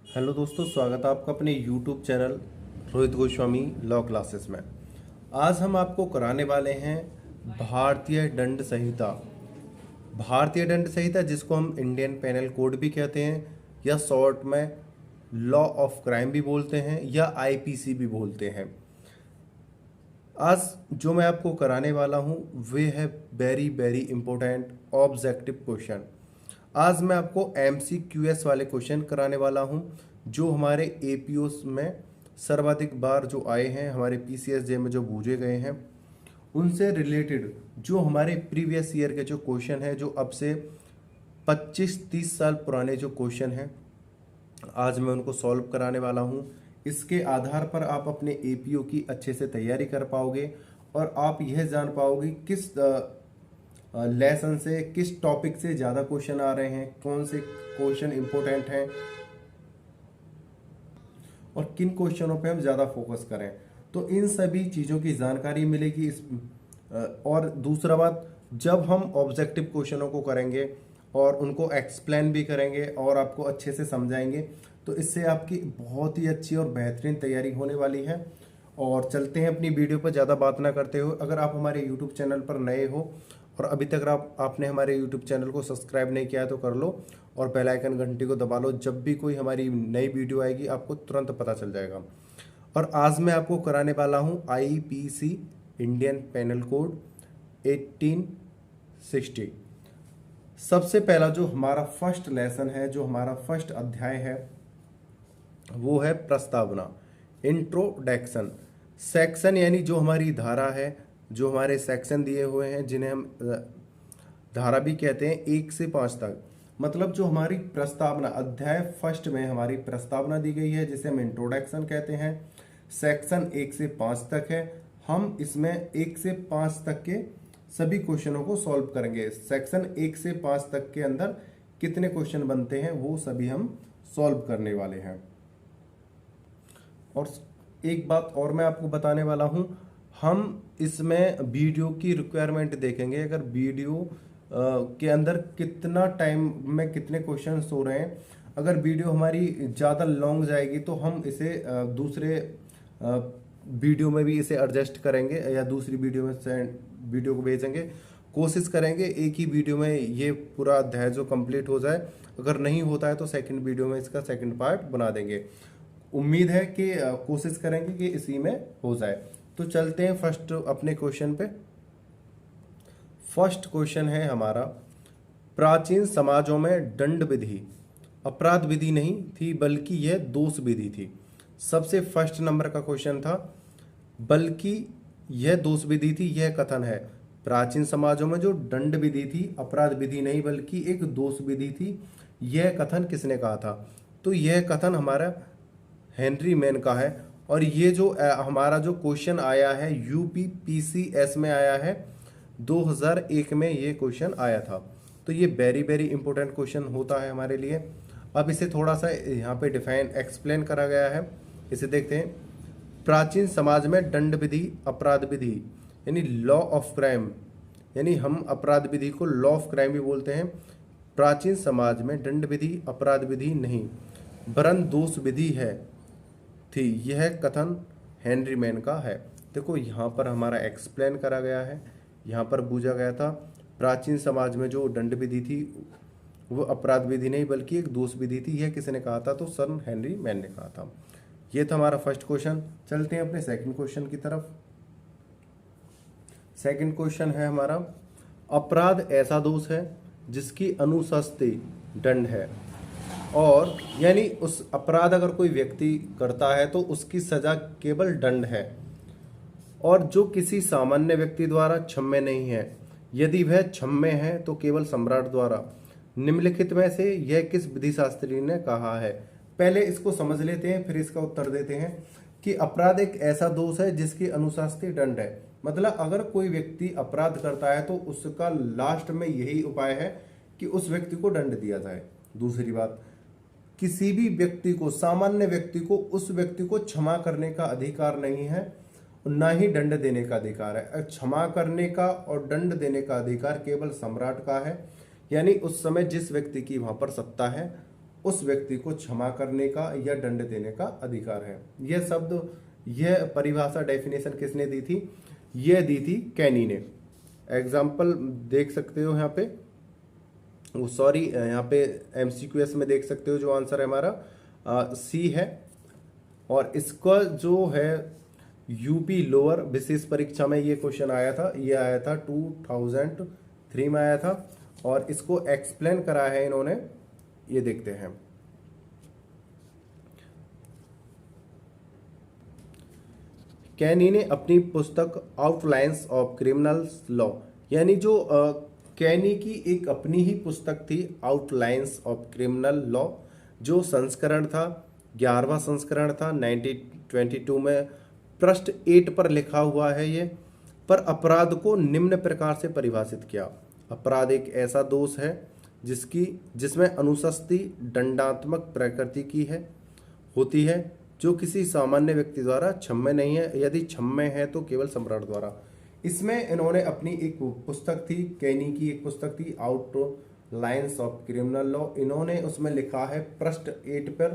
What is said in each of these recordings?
Hello दोस्तों, स्वागत है आपका अपने YouTube channel Rohit Goswami law classes में। आज हम आपको कराने वाले हैं भारतीय दंड संहिता। भारतीय दंड संहिता जिसको हम इंडियन पेनल कोड भी कहते हैं या शॉर्ट में लॉ ऑफ क्राइम भी बोलते हैं या आईपीसी भी बोलते हैं। आज जो मैं आपको कराने वाला हूँ वे है very very important objective question. आज मैं आपको MCQS वाले क्वेश्चन कराने वाला हूं जो हमारे APOs में सर्वाधिक बार जो आए हैं, हमारे PCSJ में जो पूछे गए हैं, उनसे रिलेटेड जो हमारे प्रीवियस ईयर के जो क्वेश्चन हैं, जो अब से 25-30 साल पुराने जो क्वेश्चन हैं, आज मैं उनको सॉल्व कराने वाला हूं। इसके आधार पर आप अपने APO की अच्छे से तैयारी कर पाओगे और आप यह जान पाओगे किस लेसन से, किस टॉपिक से ज़्यादा क्वेश्चन आ रहे हैं, कौन से क्वेश्चन इंपॉर्टेंट हैं और किन क्वेश्चनों पे हम ज़्यादा फोकस करें। तो इन सभी चीज़ों की जानकारी मिलेगी इस। और दूसरा बात, जब हम ऑब्जेक्टिव क्वेश्चनों को करेंगे और उनको एक्सप्लेन भी करेंगे और आपको अच्छे से समझाएंगे, तो इससे आपकी बहुत ही अच्छी और बेहतरीन तैयारी होने वाली है। और चलते हैं अपनी वीडियो पर, ज़्यादा बात ना करते हुए। अगर आप हमारे यूट्यूब चैनल पर नए हो और अभी तक आपने हमारे यूट्यूब चैनल को सब्सक्राइब नहीं किया है तो कर लो और बेल आइकन घंटी को दबा लो। जब भी कोई हमारी नई वीडियो आएगी आपको तुरंत पता चल जाएगा। और आज मैं आपको कराने वाला हूँ IPC इंडियन पेनल कोड 1860। सबसे पहला जो हमारा फर्स्ट लेसन है, जो हमारा फर्स्ट अध्याय है, वो है प्रस्तावना, इंट्रोडक्शन। सेक्शन यानी जो हमारी धारा है, जो हमारे सेक्शन दिए हुए हैं जिन्हें हम धारा भी कहते हैं 1 से 5 तक। मतलब जो हमारी प्रस्तावना, अध्याय फर्स्ट में हमारी प्रस्तावना दी गई है जिसे हम इंट्रोडक्शन कहते हैं। सेक्शन 1 से 5 तक है। हम इसमें 1 से 5 तक के सभी क्वेश्चनों को सॉल्व करेंगे। सेक्शन 1 से 5 तक के अंदर कितने क्वेश्चन बनते हैं वो सभी हम सॉल्व करने वाले हैं। और एक बात और मैं आपको बताने वाला हूं, हम इसमें वीडियो की रिक्वायरमेंट देखेंगे। अगर वीडियो के अंदर कितना टाइम में कितने क्वेश्चन हो रहे हैं, अगर वीडियो हमारी ज़्यादा लॉन्ग जाएगी तो हम इसे दूसरे वीडियो में भी इसे एडजस्ट करेंगे या दूसरी वीडियो में वीडियो को भेजेंगे। कोशिश करेंगे एक ही वीडियो में ये पूरा अध्याय जो कंप्लीट हो जाए। अगर नहीं होता है तो सेकंड वीडियो में इसका सेकंड पार्ट बना देंगे। उम्मीद है कि कोशिश करेंगे कि इसी में हो जाए। तो चलते हैं फर्स्ट अपने क्वेश्चन पे। फर्स्ट क्वेश्चन है हमारा, प्राचीन समाजों में दंड विधि अपराध विधि नहीं थी बल्कि यह दोष विधि थी। सबसे फर्स्ट नंबर का क्वेश्चन था, बल्कि यह दोष विधि थी, यह कथन है। प्राचीन समाजों में जो दंड विधि थी अपराध विधि नहीं बल्कि एक दोष विधि थी, यह कथन किसने कहा था? तो यह कथन हमारा हेनरी मैन का है। और ये जो हमारा जो क्वेश्चन आया है UPPCS में आया है, 2001 में ये क्वेश्चन आया था। तो ये वेरी वेरी इंपॉर्टेंट क्वेश्चन होता है हमारे लिए। अब इसे थोड़ा सा यहाँ पे डिफाइन एक्सप्लेन करा गया है, इसे देखते हैं। प्राचीन समाज में दंड विधि अपराध विधि यानी लॉ ऑफ क्राइम, यानी हम अपराध विधि को लॉ ऑफ क्राइम भी बोलते हैं। प्राचीन समाज में दंड विधि अपराध विधि नहीं वरन दोष विधि है थी, यह कथन हेनरी मैन का है। देखो यहाँ पर हमारा एक्सप्लेन करा गया है, यहाँ पर पूछा गया था प्राचीन समाज में जो दंड विधि थी वो अपराध विधि नहीं बल्कि एक दोष विधि थी, यह किसने कहा था? तो सर हेनरी मैन ने कहा था। ये था हमारा फर्स्ट क्वेश्चन। चलते हैं अपने सेकंड क्वेश्चन की तरफ। सेकंड क्वेश्चन है हमारा, अपराध ऐसा दोष है जिसकी अनुशस्ति दंड है, और यानी उस अपराध अगर कोई व्यक्ति करता है तो उसकी सजा केवल दंड है और जो किसी सामान्य व्यक्ति द्वारा क्षम्य नहीं है। यदि वह क्षम्य है तो केवल सम्राट द्वारा। निम्नलिखित में से यह किस विधिशास्त्री ने कहा है? पहले इसको समझ लेते हैं फिर इसका उत्तर देते हैं कि अपराध एक ऐसा दोष है जिसकी अनुशास्त्री दंड है। मतलब अगर कोई व्यक्ति अपराध करता है तो उसका लास्ट में यही उपाय है कि उस व्यक्ति को दंड दिया जाए। दूसरी बात, किसी भी व्यक्ति को, सामान्य व्यक्ति को, उस व्यक्ति को क्षमा करने का अधिकार नहीं है और ना ही दंड देने का अधिकार है। क्षमा करने का और दंड देने का अधिकार केवल सम्राट का है, यानी उस समय जिस व्यक्ति की वहां पर सत्ता है उस व्यक्ति को क्षमा करने का या दंड देने का अधिकार है। यह शब्द, यह परिभाषा, डेफिनेशन किसने दी थी? यह दी थी कैनी ने। एग्जाम्पल देख सकते हो यहाँ पे, सॉरी यहाँ पे MCQS में देख सकते हो, जो आंसर है हमारा सी है। और इसका जो है यूपी लोअर विशेष परीक्षा में ये क्वेश्चन आया था, ये आया था 2003 में आया था, और इसको एक्सप्लेन करा है इन्होंने, ये देखते हैं। कैनी ने अपनी पुस्तक आउटलाइंस ऑफ क्रिमिनल्स लॉ, यानी जो कैनी की एक अपनी ही पुस्तक थी आउटलाइंस ऑफ क्रिमिनल लॉ, जो संस्करण था 11वां संस्करण था 1922 में, पृष्ठ 8 पर लिखा हुआ है ये। पर अपराध को निम्न प्रकार से परिभाषित किया। अपराध एक ऐसा दोष है जिसमें अनुशस्ति दंडात्मक प्रकृति की होती है, जो किसी सामान्य व्यक्ति द्वारा क्षम्य नहीं है, यदि क्षम्य है तो केवल सम्राट द्वारा। इसमें इन्होंने अपनी एक पुस्तक थी, कैनी की एक पुस्तक थी आउटलाइंस ऑफ क्रिमिनल लॉ, इन्होंने उसमें लिखा है पृष्ठ 8 पर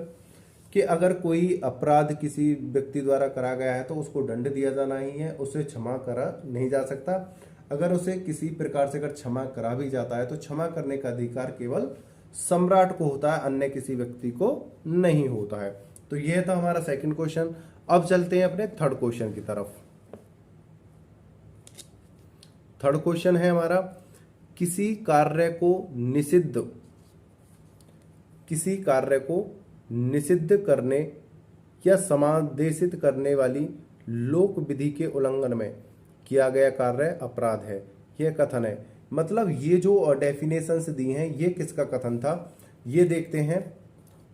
कि अगर कोई अपराध किसी व्यक्ति द्वारा करा गया है तो उसको दंड दिया जाना ही है, उसे क्षमा करा नहीं जा सकता। अगर उसे किसी प्रकार से अगर क्षमा करा भी जाता है तो क्षमा करने का अधिकार केवल सम्राट को होता है, अन्य किसी व्यक्ति को नहीं होता है। तो यह था हमारा सेकंड क्वेश्चन। अब चलते हैं अपने थर्ड क्वेश्चन की तरफ। थर्ड क्वेश्चन है हमारा, किसी कार्य को निषिद्ध करने या समादेशित करने वाली लोक विधि के उल्लंघन में किया गया कार्य अपराध है, यह कथन है। मतलब ये जो डेफिनेशंस दी हैं ये किसका कथन था, ये देखते हैं।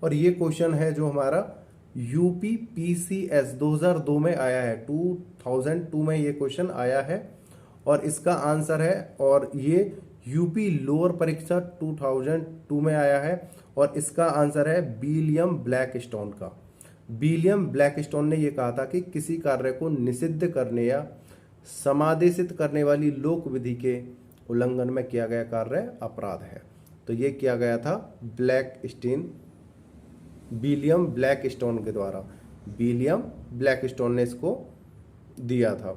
और ये क्वेश्चन है जो हमारा यूपी PCS 2002 में आया है, 2002 में ये क्वेश्चन आया है और इसका आंसर है। और ये यूपी लोअर परीक्षा 2002 में आया है और इसका आंसर है विलियम ब्लैकस्टोन का। विलियम ब्लैकस्टोन ने यह कहा था कि किसी कार्य को निषिद्ध करने या समादेशित करने वाली लोक विधि के उल्लंघन में किया गया कार्य अपराध है। तो ये किया गया था विलियम ब्लैकस्टोन के द्वारा। विलियम ब्लैकस्टोन ने इसको दिया था।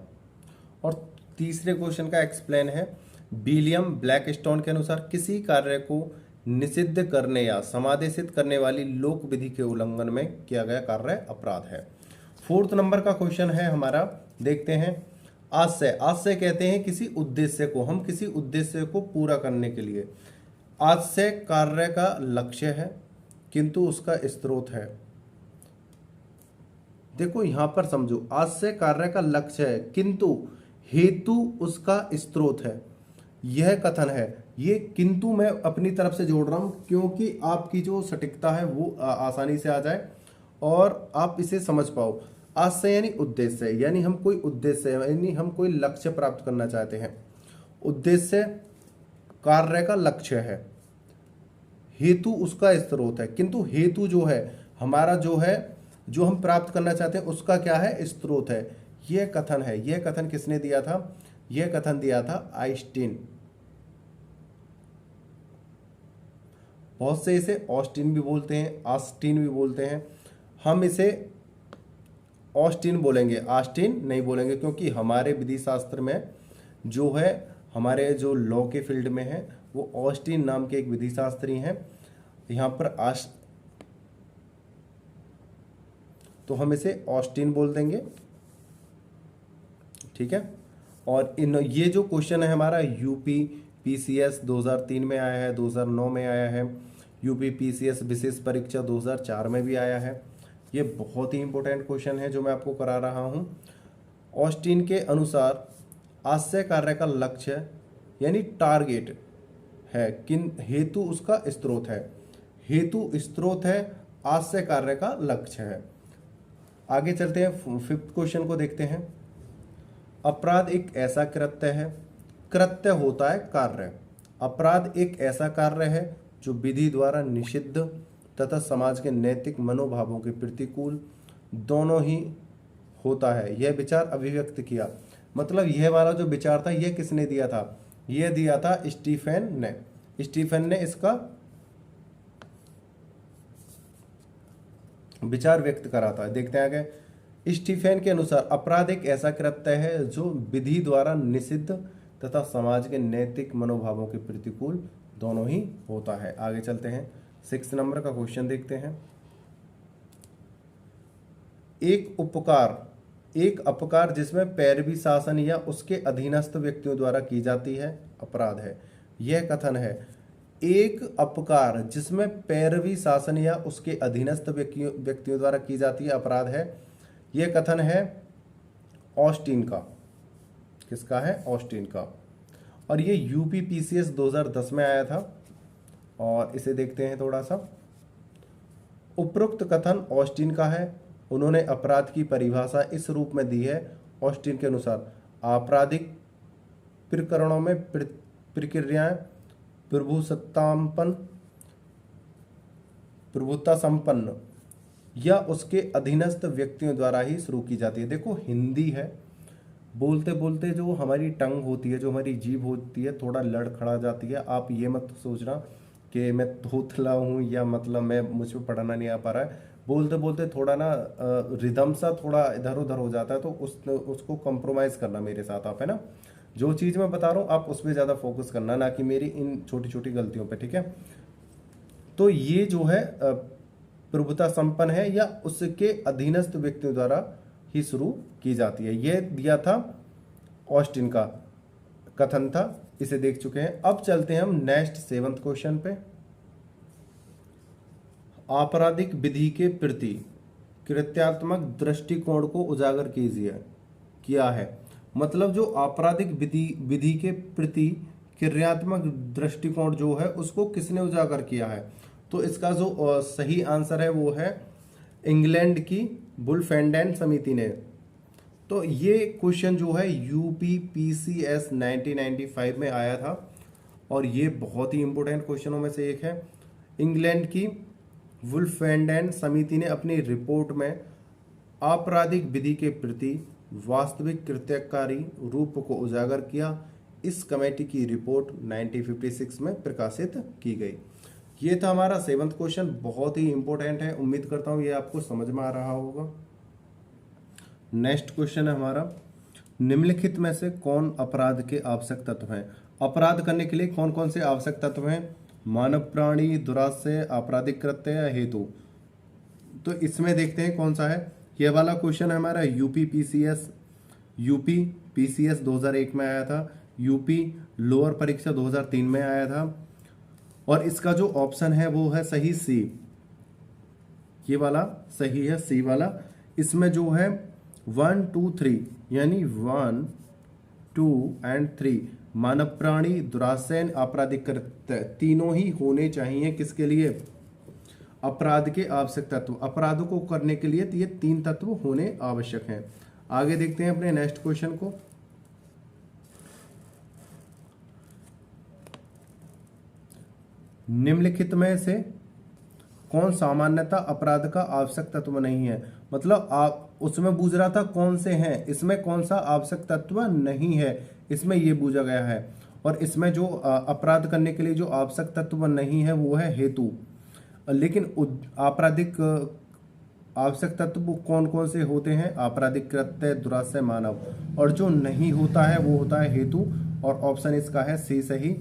और तीसरे क्वेश्चन का एक्सप्लेन है, विलियम ब्लैकस्टोन के अनुसार किसी कार्य को निषिद्ध करने या समादेशित करने वाली लोक विधि के उल्लंघन में किया गया कार्य अपराध है। फोर्थ नंबर का क्वेश्चन है हमारा, देखते हैं। आशय कहते हैं किसी उद्देश्य को, हम किसी उद्देश्य को पूरा करने के लिए। आशय कार्य का लक्ष्य है किंतु उसका स्रोत है। देखो यहां पर समझो, आशय कार्य का लक्ष्य है किंतु हेतु उसका स्रोत है, यह कथन है। ये किंतु मैं अपनी तरफ से जोड़ रहा हूं क्योंकि आपकी जो सटीकता है वो आसानी से आ जाए और आप इसे समझ पाओ। आशय यानी उद्देश्य, यानी हम कोई उद्देश्य, यानी हम कोई लक्ष्य प्राप्त करना चाहते हैं। उद्देश्य कार्य का लक्ष्य है, हेतु उसका स्रोत है, किंतु हेतु जो है हमारा जो हम प्राप्त करना चाहते हैं उसका क्या है, स्रोत है। यह कथन है। यह कथन किसने दिया था? यह कथन दिया था आइंस्टीन। बहुत से इसे ऑस्टिन भी बोलते हैं, आस्टीन भी बोलते हैं। हम इसे ऑस्टिन बोलेंगे, आस्टीन नहीं बोलेंगे, क्योंकि हमारे विधि शास्त्र में जो है, हमारे जो लॉ के फील्ड में है, वो ऑस्टिन नाम के एक विधि शास्त्री हैं। यहाँ पर तो हम इसे ऑस्टिन बोल देंगे, ठीक है। और ये जो क्वेश्चन है हमारा यूपी PCS 2003 में आया है, 2009 में आया है, यूपी PCS विशेष परीक्षा 2004 में भी आया है। ये बहुत ही इंपॉर्टेंट क्वेश्चन है जो मैं आपको करा रहा हूँ। ऑस्टिन के अनुसार आशय कार्य का लक्ष्य यानी टारगेट है, हेतु उसका स्रोत है। हेतु स्रोत है, आशय कार्य का लक्ष्य है। आगे चलते हैं, फिफ्थ क्वेश्चन को देखते हैं। अपराध एक ऐसा कृत्य है, कृत्य होता है कार्य। अपराध एक ऐसा कार्य है जो विधि द्वारा निषिद्ध तथा समाज के नैतिक मनोभावों के प्रतिकूल दोनों ही होता है। यह विचार अभिव्यक्त किया, मतलब यह वाला जो विचार था यह किसने दिया था? यह दिया था स्टीफेन ने। स्टीफेन ने इसका विचार व्यक्त कराता है। देखते हैं आगे। स्टीफेन के अनुसार अपराध एक ऐसा कृत्य है जो विधि द्वारा निषिद्ध तथा समाज के नैतिक मनोभावों के प्रतिकूल दोनों ही होता है। आगे चलते हैं, 6 नंबर का क्वेश्चन देखते हैं। एक अपकार जिसमें पैरवी शासन या उसके अधीनस्थ व्यक्तियों द्वारा की जाती है अपराध है। यह कथन है। एक अपकार जिसमें पैरवी शासन या उसके अधीनस्थ व्यक्तियों द्वारा की जाती है अपराध है। यह कथन है ऑस्टिन का। किसका है? ऑस्टिन का। और ये यूपीपीसीएस 2010 में आया था। और इसे देखते हैं थोड़ा सा। उपरोक्त कथन ऑस्टिन का है। उन्होंने अपराध की परिभाषा इस रूप में दी है। ऑस्टिन के अनुसार आपराधिक प्रकरणों में प्रक्रियाएं प्रभुता संपन्न या उसके अधीनस्थ व्यक्तियों द्वारा ही शुरू की जाती है। देखो हिंदी है, बोलते बोलते जो हमारी टंग होती है, जो हमारी जीभ होती है, थोड़ा लड़खड़ा जाती है। आप ये मत सोचना कि मैं तोतला हूँ या मतलब मैं मुझ पर पढ़ना नहीं आ पा रहा है। बोलते बोलते थोड़ा ना रिदम सा थोड़ा इधर उधर हो जाता है, तो उसको कंप्रोमाइज करना मेरे साथ आप, है ना। जो चीज़ मैं बता रहा हूँ आप उस पर ज़्यादा फोकस करना, ना कि मेरी इन छोटी छोटी गलतियों पे, ठीक है। तो ये जो है प्रभुता संपन्न है या उसके अधीनस्थ व्यक्तियों द्वारा ही शुरू की जाती है। यह दिया था ऑस्टिन का कथन था, इसे देख चुके हैं। अब चलते हैं हम नेक्स्ट 7th क्वेश्चन पे। आपराधिक विधि के प्रति कृत्यात्मक दृष्टिकोण को उजागर किया है। मतलब जो आपराधिक विधि के प्रति क्रियात्मक दृष्टिकोण जो है उसको किसने उजागर किया है? तो इसका जो सही आंसर है वो है इंग्लैंड की बुलफेंडेन समिति ने। तो ये क्वेश्चन जो है यूपीपीसीएस 1995 में आया था और ये बहुत ही इंपॉर्टेंट क्वेश्चनों में से एक है। इंग्लैंड की वुल्फेंडेन समिति ने अपनी रिपोर्ट में आपराधिक विधि के प्रति वास्तविक कृत्यकारी रूप को उजागर किया। इस कमेटी की रिपोर्ट 1956 में प्रकाशित की गई। ये था हमारा 7th क्वेश्चन, बहुत ही इंपॉर्टेंट है। उम्मीद करता हूँ ये आपको समझ में आ रहा होगा। नेक्स्ट क्वेश्चन है हमारा, निम्नलिखित में से कौन अपराध के आवश्यक तत्व हैं? अपराध करने के लिए कौन कौन से आवश्यक तत्व हैं? मानव प्राणी, दुराशय, आपराधिक कृत्य या हेतु। तो इसमें देखते हैं कौन सा है। यह वाला क्वेश्चन है हमारा यूपीपीसीएस 2001 में आया था। यूपी लोअर परीक्षा 2003 में आया था। और इसका जो ऑप्शन है वो है सही सी। ये वाला सही है, सी वाला। इसमें जो है 1, 2, 3 यानी 1, 2 एंड 3 मानव प्राणी, दुराशय, आपराधिक कृत्य तीनों ही होने चाहिए। किसके लिए? अपराध के आवश्यक तत्व। अपराध को करने के लिए ये 3 तत्व होने आवश्यक हैं। आगे देखते हैं अपने नेक्स्ट क्वेश्चन को। निम्नलिखित में से कौन सामान्यतः अपराध का आवश्यक तत्व नहीं है? मतलब आप उसमें पूछ रहा था कौन से हैं, इसमें कौन सा आवश्यक तत्व नहीं है, इसमें ये पूछा गया है। और इसमें जो अपराध करने के लिए जो आवश्यक तत्व नहीं है वो है हेतु। लेकिन आपराधिक आवश्यक तत्व कौन कौन से होते हैं? आपराधिक कृत्य, दुराशय, मानव। और जो नहीं होता है वो होता है हेतु। और ऑप्शन इसका है सी सही।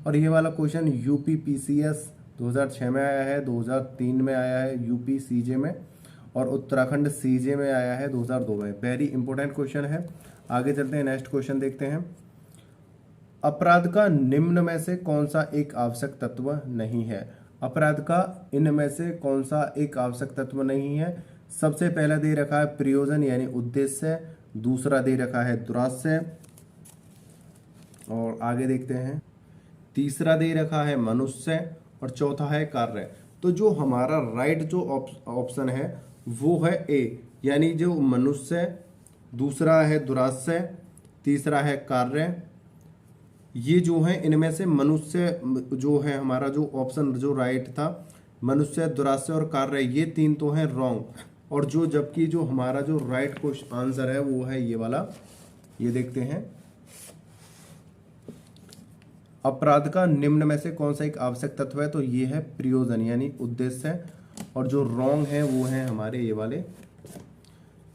और ये वाला क्वेश्चन यूपीपीसीएस 2006 में आया है, 2003 में आया है यूपी सीजे में, और उत्तराखंड सीजे में आया है 2002 में। वेरी इंपॉर्टेंट क्वेश्चन है। आगे चलते हैं, नेक्स्ट क्वेश्चन देखते हैं। अपराध का निम्न में से कौन सा एक आवश्यक तत्व नहीं है? अपराध का इनमें से कौन सा एक आवश्यक तत्व नहीं है? सबसे पहला दे रखा है प्रयोजन यानी उद्देश्य, दूसरा दे रखा है दुराशय, और आगे देखते हैं तीसरा दे रखा है मनुष्य, और चौथा है कार्य। तो जो हमारा राइट जो ऑप्शन है वो है ए, यानी जो मनुष्य, दूसरा है दुराशय, तीसरा है कार्य। ये जो है इनमें से मनुष्य जो है हमारा जो ऑप्शन जो राइट था, मनुष्य, दुराशय और कार्य, ये 3 तो हैं रॉन्ग। और जो जबकि जो हमारा जो राइट क्वेश्चन आंसर है वो है ये वाला। ये देखते हैं, अपराध का निम्न में से कौन सा एक आवश्यक तत्व है? तो ये है प्रयोजन यानी उद्देश्य। और जो रॉन्ग है वो है हमारे ये वाले,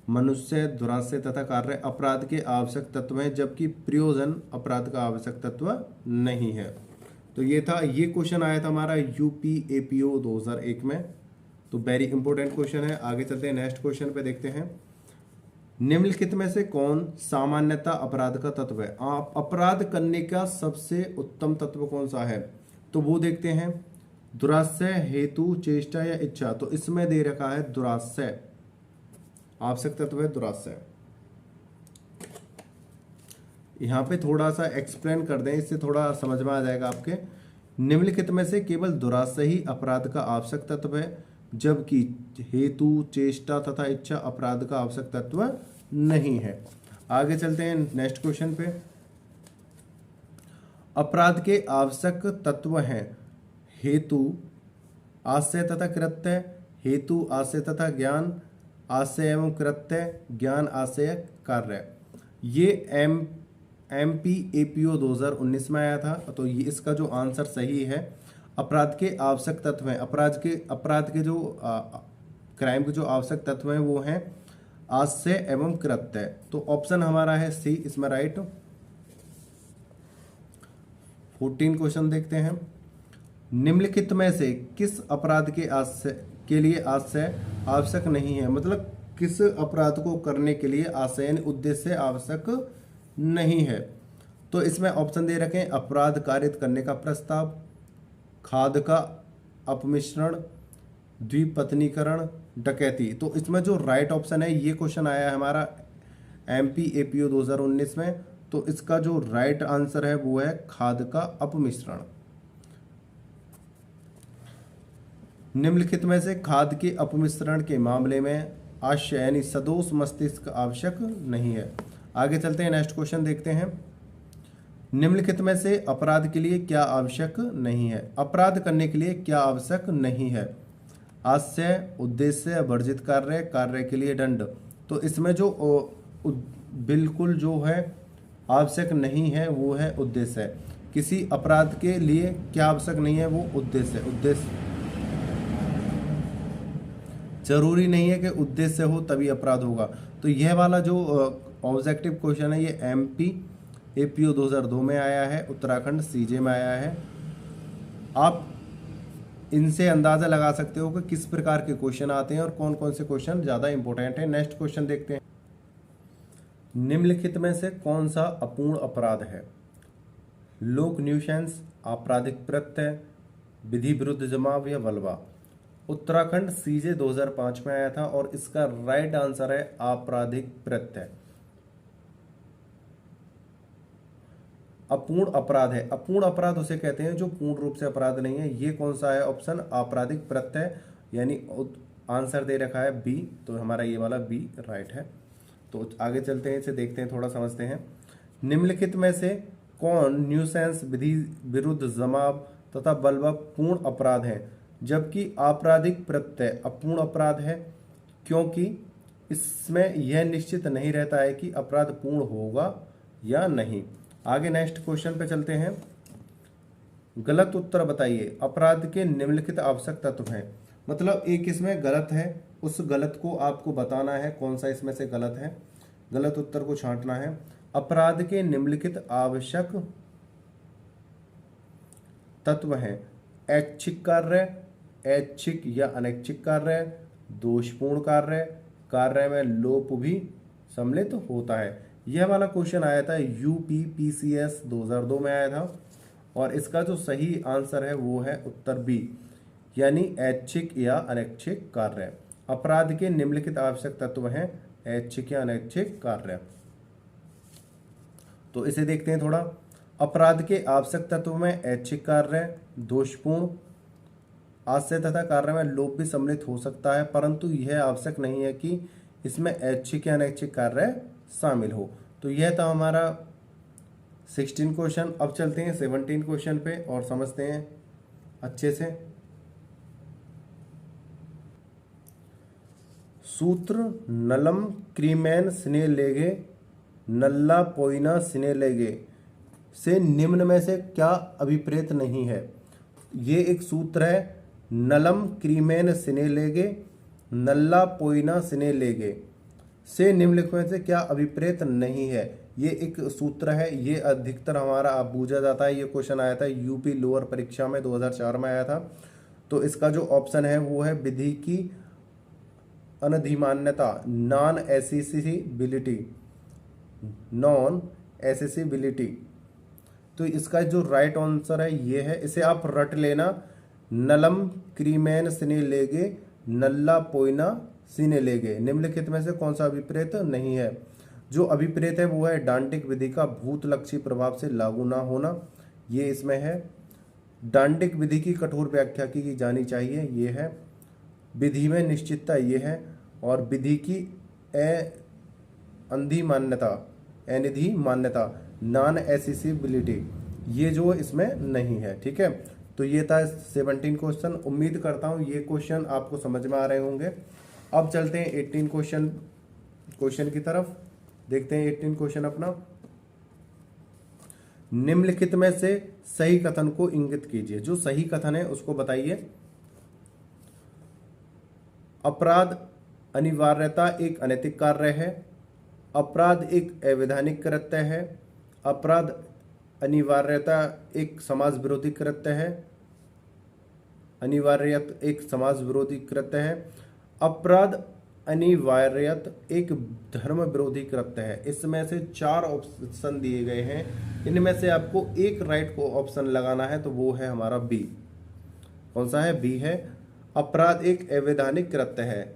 मनुष्य, दुराशय तथा कार्य अपराध के आवश्यक तत्व हैं, जबकि प्रयोजन अपराध का आवश्यक तत्व नहीं है। तो ये था, ये क्वेश्चन आया था हमारा यूपी एपीओ 2001 में। तो वेरी इंपॉर्टेंट क्वेश्चन है। आगे चलते हैं, नेक्स्ट क्वेश्चन पे देखते हैं। निम्नलिखित में से कौन सामान्यतः अपराध का तत्व है? आप अपराध करने का सबसे उत्तम तत्व कौन सा है? तो वो देखते हैं, दुराशय, हेतु, चेष्टा या इच्छा। तो इसमें दे रखा है दुराशय, आवश्यक तत्व है दुराशय। यहां पे थोड़ा सा एक्सप्लेन कर दें, इससे थोड़ा समझ में आ जाएगा आपके। निम्नलिखित में से केवल दुराशय ही अपराध का आवश्यक तत्व है, जबकि हेतु, चेष्टा तथा इच्छा अपराध का आवश्यक तत्व नहीं है। आगे चलते हैं नेक्स्ट क्वेश्चन पे। अपराध के आवश्यक तत्व हैं हेतु, आशय तथा कृत्य, हेतु, आशय तथा ज्ञान, आशय एवं कृत्य, ज्ञान, आशय, कार्य। ये एमपीएपीओ 2019 में आया था। तो ये इसका जो आंसर सही है, अपराध के आवश्यक तत्व हैं, अपराध के जो क्राइम के जो आवश्यक तत्व हैं वो हैं आशय एवं कृत्य। तो ऑप्शन हमारा है सी इसमें राइट। 14 क्वेश्चन देखते हैं। निम्नलिखित में से किस अपराध के लिए आशय आवश्यक नहीं है? मतलब किस अपराध को करने के लिए आशय यानी उद्देश्य आवश्यक नहीं है? तो इसमें ऑप्शन दे रखे हैं, अपराध कारित करने का प्रस्ताव, खाद का अपमिश्रण, द्विपत्नीकरण, डकैती। तो इसमें जो राइट ऑप्शन है, ये क्वेश्चन आया है हमारा एमपीएपीओ 2019 में। तो इसका जो राइट आंसर है वो है खाद का अपमिश्रण। निम्नलिखित में से खाद के अपमिश्रण के मामले में आशय यानी सदोष मस्तिष्क आवश्यक नहीं है। आगे चलते हैं, नेक्स्ट क्वेश्चन देखते हैं। निम्नलिखित में से अपराध के लिए क्या आवश्यक नहीं है? अपराध करने के लिए क्या आवश्यक नहीं है? आशय, उद्देश्य, वर्जित कार्य, कार्य के लिए दंड। तो इसमें जो बिल्कुल जो है आवश्यक नहीं है वो है उद्देश्य। किसी अपराध के लिए क्या आवश्यक नहीं है? वो उद्देश्य जरूरी नहीं है कि उद्देश्य हो तभी अपराध होगा। तो यह वाला जो ऑब्जेक्टिव क्वेश्चन है ये एमपीएपीओ 2002 में आया है, उत्तराखंड सीजे में आया है। आप इनसे अंदाजा लगा सकते हो कि किस प्रकार के क्वेश्चन आते हैं और कौन कौन से क्वेश्चन ज्यादा इंपॉर्टेंट है। नेक्स्ट क्वेश्चन देखते हैं। निम्नलिखित में से कौन सा अपूर्ण अपराध है? लोक न्यूसेंस, आपराधिक प्रत्यय, विधि विरुद्ध जमाव या बलवा। उत्तराखंड सीजे 2005 में आया था और इसका राइट आंसर है आपराधिक प्रत्यय। अपूर्ण अपराध है, अपूर्ण अपराध उसे कहते हैं जो पूर्ण रूप से अपराध नहीं है। ये कौन सा है ऑप्शन? आपराधिक प्रत्यय, यानी आंसर दे रखा है बी। तो हमारा ये वाला बी राइट है। तो आगे चलते हैं, इसे देखते हैं, थोड़ा समझते हैं। निम्नलिखित में से कौन न्यूसेंस, विधि विरुद्ध जमाव तथा बलवा पूर्ण अपराध है, जबकि आपराधिक प्रत्यय अपूर्ण अपराध है? क्योंकि इसमें यह निश्चित नहीं रहता है कि अपराध पूर्ण होगा या नहीं। आगे नेक्स्ट क्वेश्चन पे चलते हैं। गलत उत्तर बताइए। अपराध के निम्नलिखित आवश्यक तत्व हैं। मतलब एक इसमें गलत है, उस गलत को आपको बताना है कौन सा इसमें से गलत है, गलत उत्तर को छांटना है। अपराध के निम्नलिखित आवश्यक तत्व हैं ऐच्छिक कार्य, ऐच्छिक या अनैच्छिक कार्य, दोषपूर्ण कार्य, कार्य में लोप भी सम्मिलित होता है। यह वाला क्वेश्चन आया था यूपीपीसीएस 2002 में आया था और इसका जो सही आंसर है वो है उत्तर बी, यानी ऐच्छिक या अनैच्छिक कार्य। अपराध के निम्नलिखित आवश्यक तत्व हैं ऐच्छिक या अनैच्छिक कार्य। तो इसे देखते हैं थोड़ा। अपराध के आवश्यक तत्व में ऐच्छिक कार्य, दोषपूर्ण, आशय तथा कार्य में लोप भी सम्मिलित हो सकता है, परंतु यह आवश्यक नहीं है कि इसमें ऐच्छिक या अनैच्छिक कार्य शामिल हो। तो यह था हमारा 16 क्वेश्चन। अब चलते हैं 17 क्वेश्चन पे और समझते हैं अच्छे से। सूत्र नलम क्रीमेन सिने लेगे नल्ला पोइना सिने लेगे से निम्न में से क्या अभिप्रेत नहीं है? ये एक सूत्र है नलम क्रीमेन सिने लेगे, नल्ला पोइना सिने लेगे से निम्नलिखित में से क्या अभिप्रेत नहीं है। ये एक सूत्र है, ये अधिकतर हमारा आप पूछा जाता है। ये क्वेश्चन आया था यूपी लोअर परीक्षा में 2004 में आया था। तो इसका जो ऑप्शन है वो है विधि की अनधिमान्यता, नॉन एसेसिबिलिटी, नॉन एसेसिबिलिटी। तो इसका जो राइट आंसर है ये है, इसे आप रट लेना, नलम क्रीमेन सिने लेगे, नल्ला पोइना सिने लेगे। निम्नलिखित में से कौन सा अभिप्रेत नहीं है। जो अभिप्रेत है वो है डांटिक विधि का भूतलक्षी प्रभाव से लागू ना होना, ये इसमें है। डांटिक विधि की कठोर व्याख्या की जानी चाहिए, ये है। विधि में निश्चितता, ये है। और विधि की अंधी मान्यता, अनिधि मान्यता, नॉन एसेसिबिलिटी, ये जो इसमें नहीं है। ठीक है, तो ये था 17 क्वेश्चन। उम्मीद करता हूँ ये क्वेश्चन आपको समझ में आ रहे होंगे। अब चलते हैं 18 क्वेश्चन की तरफ। देखते हैं 18 क्वेश्चन अपना। निम्नलिखित में से सही कथन को इंगित कीजिए। जो सही कथन है उसको बताइए। अपराध अनिवार्यता एक अनैतिक कार्य है। अपराध एक अवैधानिक कृत्य है। अपराध अनिवार्यता एक समाज विरोधी कृत्य है। अनिवार्यत एक समाज विरोधी कृत्य है। अपराध अनिवार्यत एक धर्म विरोधी कृत्य है। इसमें से 4 ऑप्शन दिए गए हैं, इनमें से आपको एक राइट को ऑप्शन लगाना है, तो वो है हमारा बी। कौन सा है? बी है। अपराध एक अवैधानिक कृत्य है।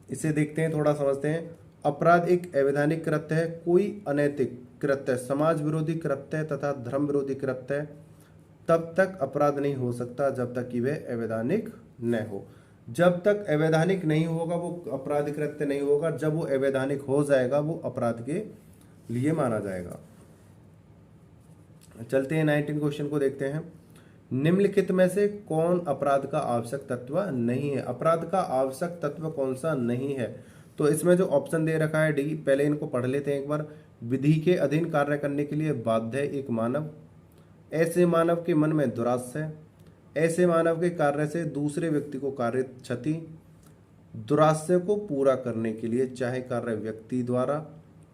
इसे देखते हैं, थोड़ा समझते हैं। अपराध एक अवैधानिक कृत्य है, कोई अनैतिक कृत्य, समाज विरोधी कृत्य तथा धर्म विरोधी कृत्य तब तक अपराध नहीं हो सकता जब तक कि वह अवैधानिक न हो। जब तक अवैधानिक नहीं होगा वो अपराध कृत्य नहीं होगा, जब वो अवैधानिक हो जाएगा वो अपराध के लिए माना जाएगा। चलते हैं 19 क्वेश्चन को देखते हैं। निम्नलिखित में से कौन अपराध का आवश्यक तत्व नहीं है? अपराध का आवश्यक तत्व कौन सा नहीं है? तो इसमें जो ऑप्शन दे रखा है डी, पहले इनको पढ़ लेते हैं एक बार। विधि के अधीन कार्य करने के लिए बाध्य एक मानव, ऐसे मानव के मन में दुराशय, ऐसे मानव के कार्य से दूसरे व्यक्ति को कार्य क्षति, दुराशय को पूरा करने के लिए चाहे कार्य व्यक्ति द्वारा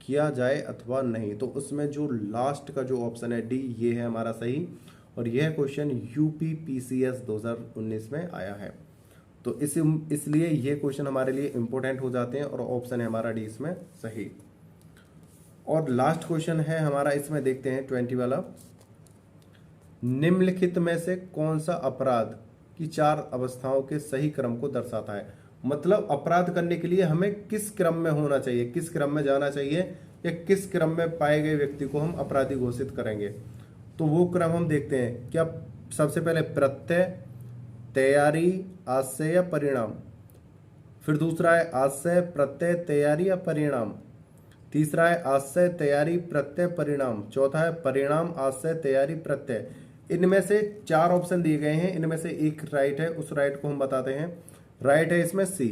किया जाए अथवा नहीं। तो उसमें जो लास्ट का जो ऑप्शन है डी, ये है हमारा सही। और यह क्वेश्चन यूपी पीसीएस 2019 में आया है। तो इसलिए ये क्वेश्चन हमारे लिए इंपॉर्टेंट हो जाते हैं और ऑप्शन है हमारा डी इसमें सही। और लास्ट क्वेश्चन है हमारा, इसमें देखते हैं 20 वाला। निम्नलिखित में से कौन सा अपराध की 4 अवस्थाओं के सही क्रम को दर्शाता है? मतलब अपराध करने के लिए हमें किस क्रम में होना चाहिए, किस क्रम में जाना चाहिए, या किस क्रम में पाए गए व्यक्ति को हम अपराधी घोषित करेंगे। तो वो क्रम हम देखते हैं। क्या सबसे पहले प्रत्यय, तैयारी, आशय या परिणाम। फिर दूसरा है आशय, प्रत्यय, तैयारी या परिणाम। तीसरा है आशय, तैयारी, प्रत्यय, परिणाम। चौथा है परिणाम, आशय, तैयारी, प्रत्यय। इनमें से 4 ऑप्शन दिए गए हैं, इनमें से एक राइट है, उस राइट को हम बताते हैं। राइट है इसमें सी।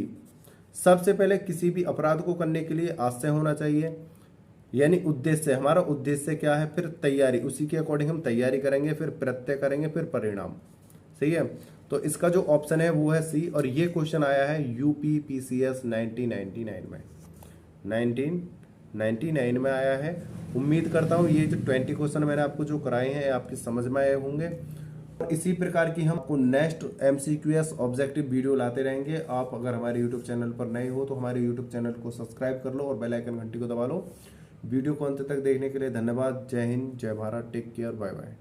सबसे पहले किसी भी अपराध को करने के लिए आशय होना चाहिए, यानी उद्देश्य। हमारा उद्देश्य क्या है? फिर तैयारी, उसी के अकॉर्डिंग हम तैयारी करेंगे, फिर प्रत्यय करेंगे, फिर परिणाम। सही है। तो इसका जो ऑप्शन है वो है सी। और ये क्वेश्चन आया है यूपी पीसीएस 1999 में, 1999 में आया है। उम्मीद करता हूँ ये जो 20 क्वेश्चन मैंने आपको जो कराए हैं आपकी समझ में आए होंगे। इसी प्रकार की हम आपको नेक्स्ट MCQS ऑब्जेक्टिव वीडियो लाते रहेंगे। आप अगर हमारे यूट्यूब चैनल पर नए हो तो हमारे यूट्यूब चैनल को सब्सक्राइब कर लो और बेल आइकन घंटी को दबा लो। वीडियो को अंत तक देखने के लिए धन्यवाद। जय हिंद, जय Bharat, take care, bye bye.